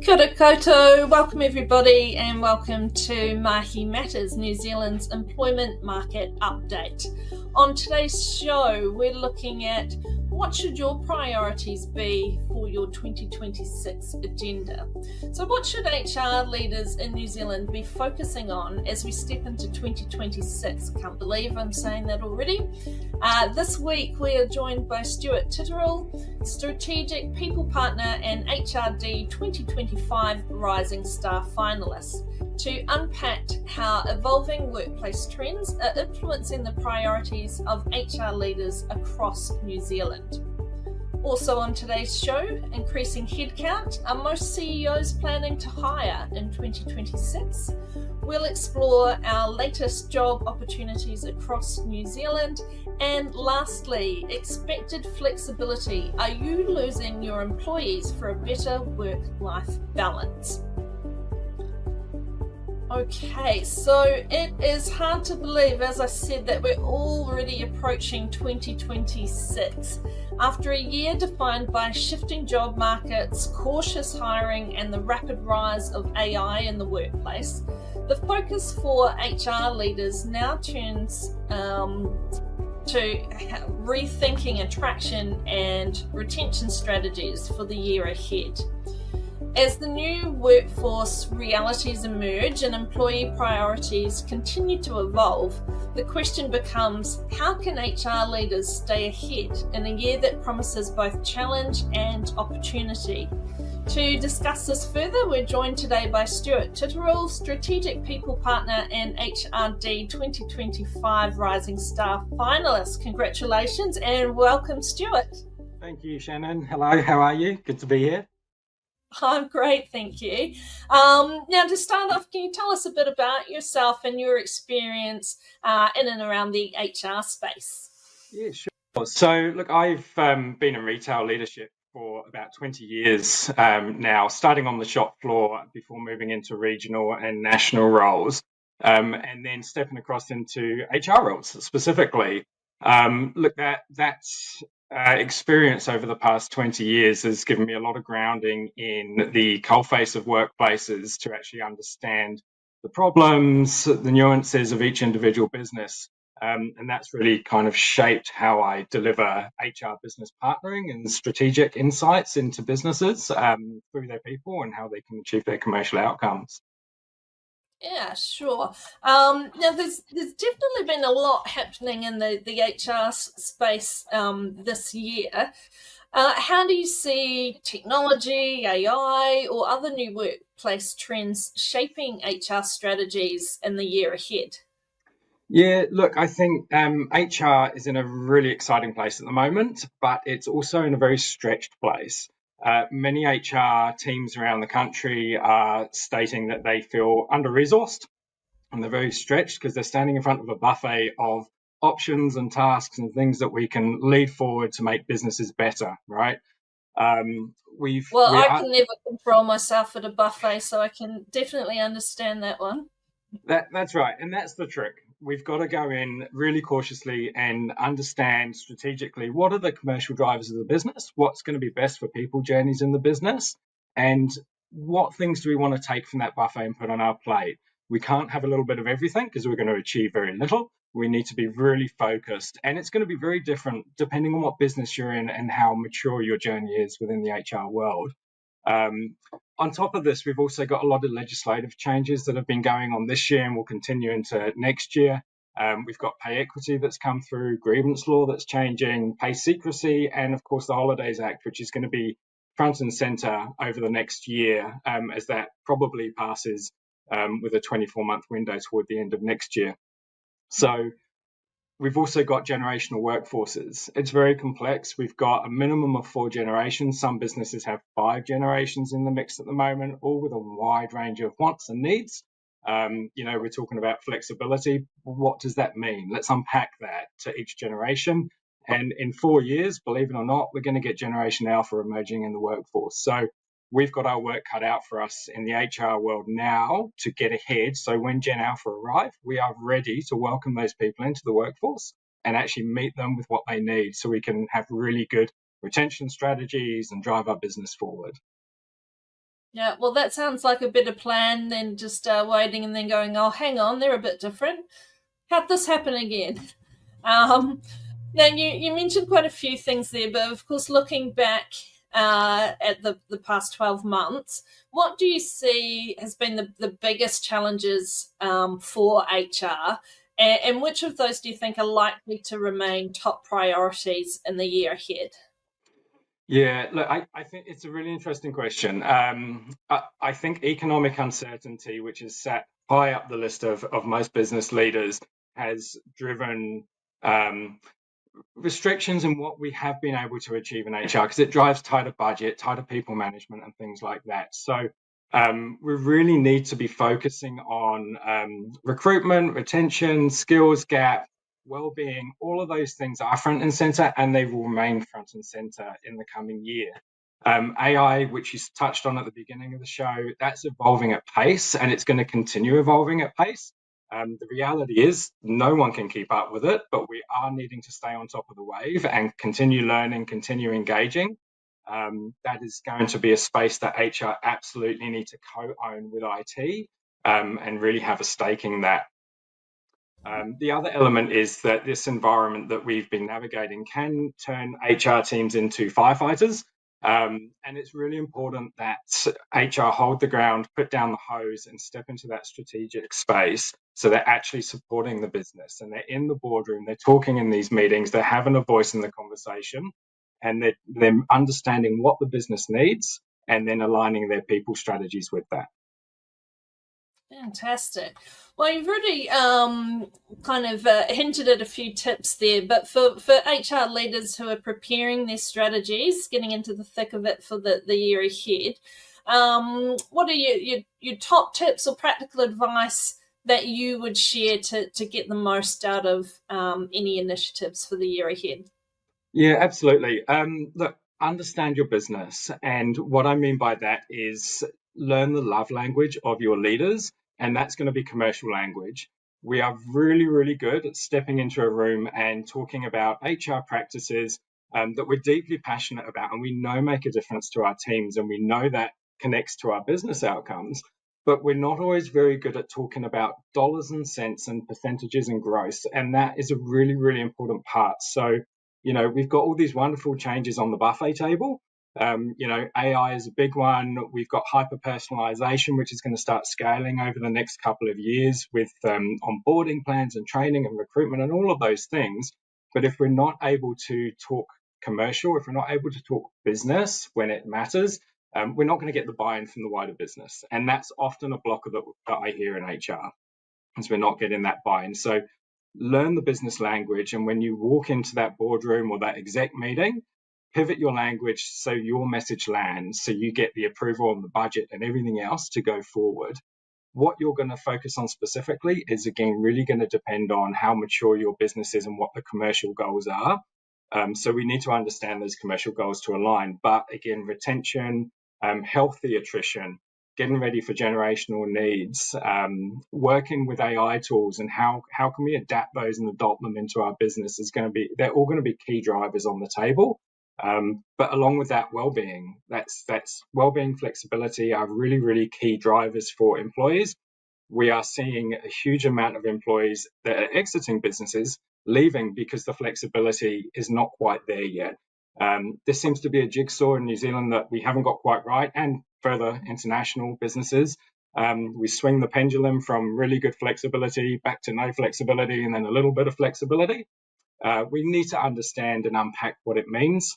Kia ora koutou, welcome everybody and welcome to Mahi Matters, New Zealand's employment market update. On today's show, we're looking at what should your priorities be for your 2026 agenda. So what should HR leaders in New Zealand be focusing on as we step into 2026? Can't believe I'm saying that already. This week we are joined by Stuart Titterrell, Strategic People Partner and HRD 2025 Rising Star finalist, to unpack how evolving workplace trends are influencing the priorities of HR leaders across New Zealand. Also on today's show, increasing headcount. Are most CEOs planning to hire in 2026? We'll explore our latest job opportunities across New Zealand. And lastly, expected flexibility. Are you losing your employees for a better work-life balance? Okay, so it is hard to believe, as I said, that we're already approaching 2026. After a year defined by shifting job markets, cautious hiring, and the rapid rise of AI in the workplace, the focus for HR leaders now turns to rethinking attraction and retention strategies for the year ahead. As the new workforce realities emerge and employee priorities continue to evolve, the question becomes, how can HR leaders stay ahead in a year that promises both challenge and opportunity? To discuss this further, we're joined today by Stuart Titterrell, Strategic People Partner and HRD 2025 Rising Star finalist. Congratulations and welcome, Stuart. Thank you, Shannon. Hello, how are you? Good to be here. I'm great, thank you. Now, to start off, can you tell us a bit about yourself and your experience in and around the HR space? Yeah, sure. So, look, I've been in retail leadership for about 20 years now, starting on the shop floor before moving into regional and national roles, and then stepping across into HR roles specifically. Look, that's experience over the past 20 years has given me a lot of grounding in the coalface of workplaces to actually understand the problems, the nuances of each individual business. And that's really kind of shaped how I deliver HR business partnering and strategic insights into businesses through their people and how they can achieve their commercial outcomes. Yeah, sure. Now, there's definitely been a lot happening in the HR space this year. How do you see technology, AI, or other new workplace trends shaping HR strategies in the year ahead? Yeah, look, I think HR is in a really exciting place at the moment, but it's also in a very stretched place. Many HR teams around the country are stating that they feel under-resourced and they're very stretched because they're standing in front of a buffet of options and tasks and things that we can lead forward to make businesses better, right? I can never control myself at a buffet, so I can definitely understand that one. That's right, and that's the trick. We've got to go in really cautiously and understand strategically what are the commercial drivers of the business, what's going to be best for people journeys in the business, and what things do we want to take from that buffet and put on our plate. We can't have a little bit of everything because we're going to achieve very little. We need to be really focused, and it's going to be very different depending on what business you're in and how mature your journey is within the HR world. On top of this, we've also got a lot of legislative changes that have been going on this year and will continue into next year. We've got pay equity that's come through, grievance law that's changing, pay secrecy, and of course the Holidays Act, which is going to be front and centre over the next year as that probably passes with a 24-month window toward the end of next year. So we've also got generational workforces. It's very complex. We've got a minimum of 4 generations. Some businesses have 5 generations in the mix at the moment, all with a wide range of wants and needs. We're talking about flexibility. What does that mean? Let's unpack that to each generation. And in 4 years, believe it or not, we're going to get Generation Alpha emerging in the workforce. So we've got our work cut out for us in the HR world now to get ahead. So when Gen Alpha arrive, we are ready to welcome those people into the workforce and actually meet them with what they need so we can have really good retention strategies and drive our business forward. Yeah, well, that sounds like a better plan than just waiting and then going, oh, hang on, they're a bit different. How'd this happen again? Um, Now, you mentioned quite a few things there, but of course, looking back at the past 12 months, what do you see has been the biggest challenges for HR? And which of those do you think are likely to remain top priorities in the year ahead? Yeah, look, I think it's a really interesting question. I think economic uncertainty, which is sat high up the list of most business leaders, has driven restrictions in what we have been able to achieve in HR, because it drives tighter budget, tighter people management, and things like that. So we really need to be focusing on recruitment, retention, skills gap, well-being. All of those things are front and center, and they will remain front and center in the coming year. AI, which you touched on at the beginning of the show, that's evolving at pace, and it's going to continue evolving at pace. The reality is no one can keep up with it, but we are needing to stay on top of the wave and continue learning, continue engaging. That is going to be a space that HR absolutely need to co-own with IT and really have a stake in that. The other element is that this environment that we've been navigating can turn HR teams into firefighters. And it's really important that HR hold the ground, put down the hose, and step into that strategic space so they're actually supporting the business and they're in the boardroom, they're talking in these meetings, they're having a voice in the conversation, and they're understanding what the business needs and then aligning their people strategies with that. Fantastic. Well, you've already kind of hinted at a few tips there, but for HR leaders who are preparing their strategies, getting into the thick of it for the year ahead, what are your top tips or practical advice that you would share to get the most out of any initiatives for the year ahead? Yeah, absolutely. Look, understand your business. And what I mean by that is learn the love language of your leaders, and that's going to be commercial language. We are really, really good at stepping into a room and talking about HR practices that we're deeply passionate about and we know make a difference to our teams and we know that connects to our business outcomes. But we're not always very good at talking about dollars and cents and percentages and growth. And that is a really, really important part. So, we've got all these wonderful changes on the buffet table. AI is a big one. We've got hyper-personalization, which is going to start scaling over the next couple of years with onboarding plans and training and recruitment and all of those things. But if we're not able to talk commercial, if we're not able to talk business when it matters, we're not going to get the buy-in from the wider business. And that's often a blocker that I hear in HR, is we're not getting that buy-in. So learn the business language, and when you walk into that boardroom or that exec meeting, pivot your language so your message lands, so you get the approval on the budget and everything else to go forward. What you're going to focus on specifically is, again, really going to depend on how mature your business is and what the commercial goals are. So we need to understand those commercial goals to align. But again, retention, healthy attrition, getting ready for generational needs, working with AI tools and how can we adapt those and adopt them into our business they're all going to be key drivers on the table. But along with that, well-being, that's well-being, flexibility are really, really key drivers for employees. We are seeing a huge amount of employees that are exiting businesses, leaving because the flexibility is not quite there yet. This seems to be a jigsaw in New Zealand that we haven't got quite right, and further international businesses. We swing the pendulum from really good flexibility back to no flexibility and then a little bit of flexibility. We need to understand and unpack what it means.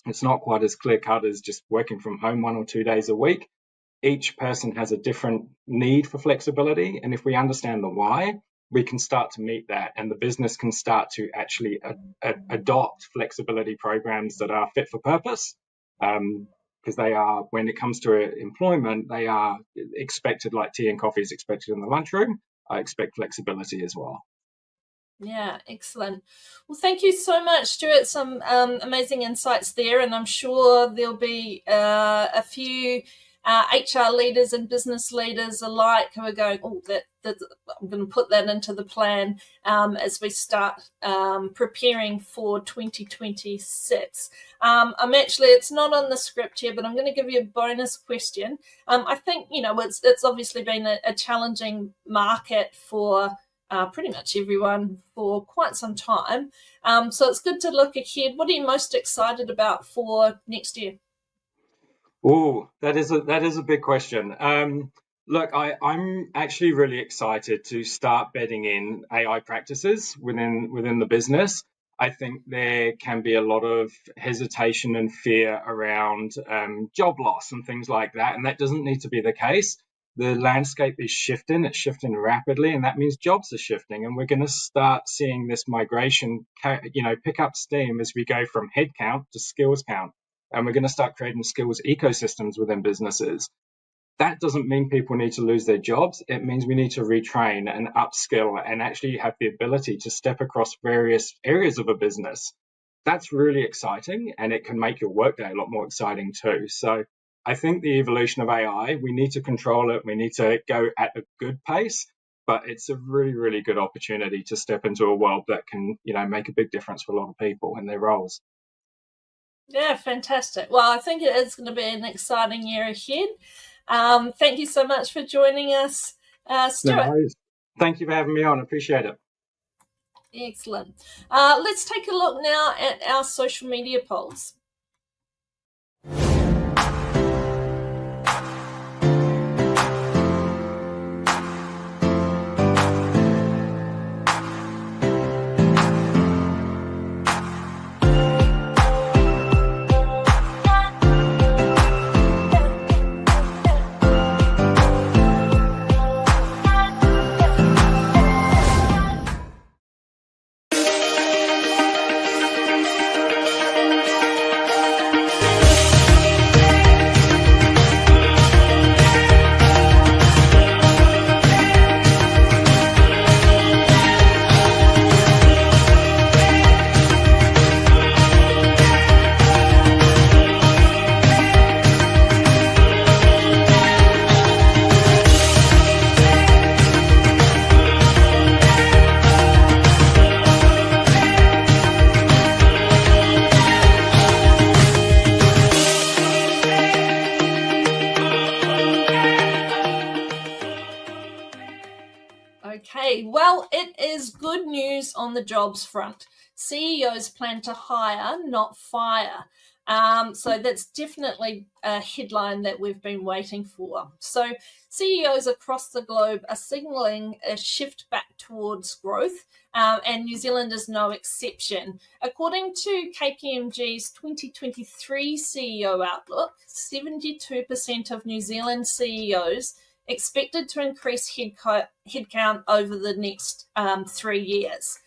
It's not quite as clear-cut as just working from home 1 or 2 days a week. Each person has a different need for flexibility, and if we understand the why, we can start to meet that, and the business can start to actually adopt flexibility programs that are fit for purpose, because they are, when it comes to employment, they are expected, like tea and coffee is expected in the lunchroom. I expect flexibility as well. Yeah, excellent. Well, thank you so much, Stuart. Some amazing insights there, and I'm sure there'll be a few HR leaders and business leaders alike who are going, oh, I'm going to put that into the plan as we start preparing for 2026. It's not on the script here, but I'm going to give you a bonus question. I think, it's obviously been a challenging market for pretty much everyone for quite some time. So it's good to look ahead. What are you most excited about for next year? Oh, that is a big question. Look, I'm actually really excited to start bedding in AI practices within the business. I think there can be a lot of hesitation and fear around job loss and things like that, and that doesn't need to be the case. The landscape is shifting, it's shifting rapidly, and that means jobs are shifting, and we're going to start seeing this migration, pick up steam as we go from head count to skills count. And we're going to start creating skills ecosystems within businesses. That doesn't mean people need to lose their jobs. It means we need to retrain and upskill and actually have the ability to step across various areas of a business. That's really exciting, and it can make your workday a lot more exciting too. So I think the evolution of AI, we need to control it. We need to go at a good pace, but it's a really, really good opportunity to step into a world that can, make a big difference for a lot of people in their roles. Yeah, fantastic. Well, I think it is going to be an exciting year ahead. Thank you so much for joining us, Stuart. No worries. Thank you for having me on. I appreciate it. Excellent. Let's take a look now at our social media polls. Okay, well, it is good news on the jobs front. CEOs plan to hire, not fire. So that's definitely a headline that we've been waiting for. So CEOs across the globe are signalling a shift back towards growth, and New Zealand is no exception. According to KPMG's 2023 CEO Outlook, 72% of New Zealand CEOs expected to increase headcount over the next 3 years.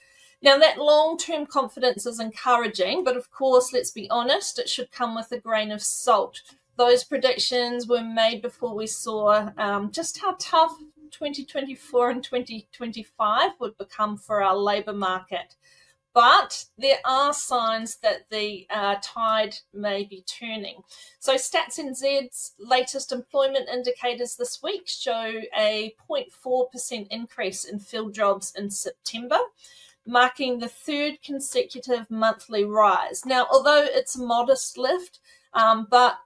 Now, that long-term confidence is encouraging, but of course, let's be honest, it should come with a grain of salt. Those predictions were made before we saw just how tough 2024 and 2025 would become for our labour market. But there are signs that the tide may be turning. So Stats NZ's latest employment indicators this week show a 0.4% increase in filled jobs in September, marking the third consecutive monthly rise. Now, although it's a modest lift, but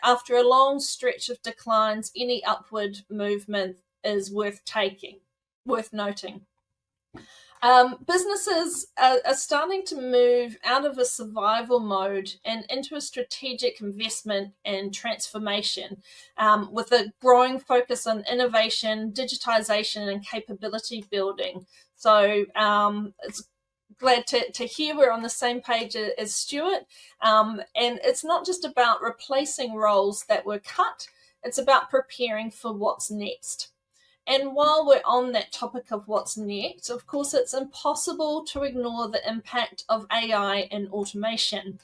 after a long stretch of declines, any upward movement is worth noting. Businesses are starting to move out of a survival mode and into a strategic investment and transformation, with a growing focus on innovation, digitization, and capability building. So it's glad to hear we're on the same page as Stuart. And it's not just about replacing roles that were cut, it's about preparing for what's next. And while we're on that topic of what's next, of course, it's impossible to ignore the impact of AI and automation.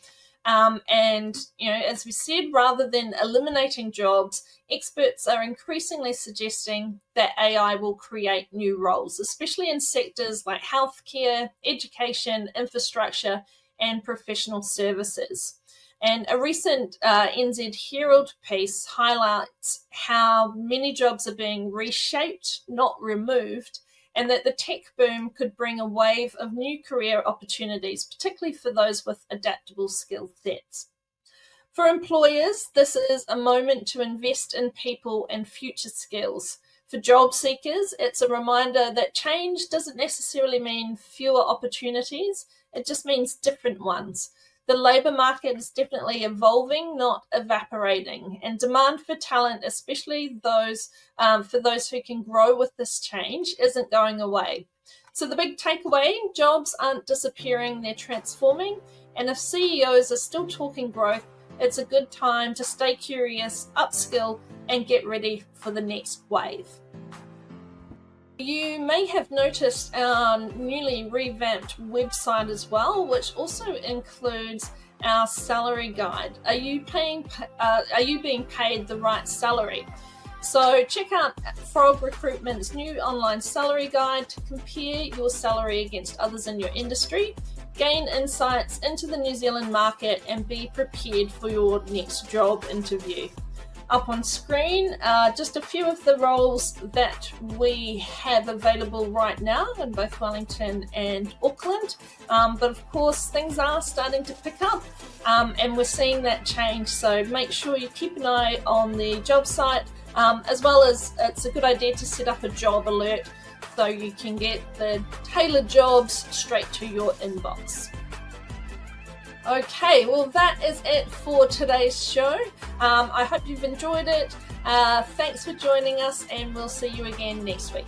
As we said, rather than eliminating jobs, experts are increasingly suggesting that AI will create new roles, especially in sectors like healthcare, education, infrastructure, and professional services. And a recent NZ Herald piece highlights how many jobs are being reshaped, not removed, and that the tech boom could bring a wave of new career opportunities, particularly for those with adaptable skill sets. For employers, this is a moment to invest in people and future skills. For job seekers, it's a reminder that change doesn't necessarily mean fewer opportunities, it just means different ones. The labour market is definitely evolving, not evaporating, and demand for talent, especially for those who can grow with this change, isn't going away. So the big takeaway, jobs aren't disappearing, they're transforming, and if CEOs are still talking growth, it's a good time to stay curious, upskill, and get ready for the next wave. You may have noticed our newly revamped website as well, which also includes our salary guide. Are you being paid the right salary? So check out Frog Recruitment's new online salary guide to compare your salary against others in your industry, gain insights into the New Zealand market, and be prepared for your next job interview. Up on screen are just a few of the roles that we have available right now in both Wellington and Auckland. But of course, things are starting to pick up and we're seeing that change. So make sure you keep an eye on the job site, as well as it's a good idea to set up a job alert so you can get the tailored jobs straight to your inbox. Okay, well that is it for today's show. I hope you've enjoyed it. Thanks for joining us, and we'll see you again next week.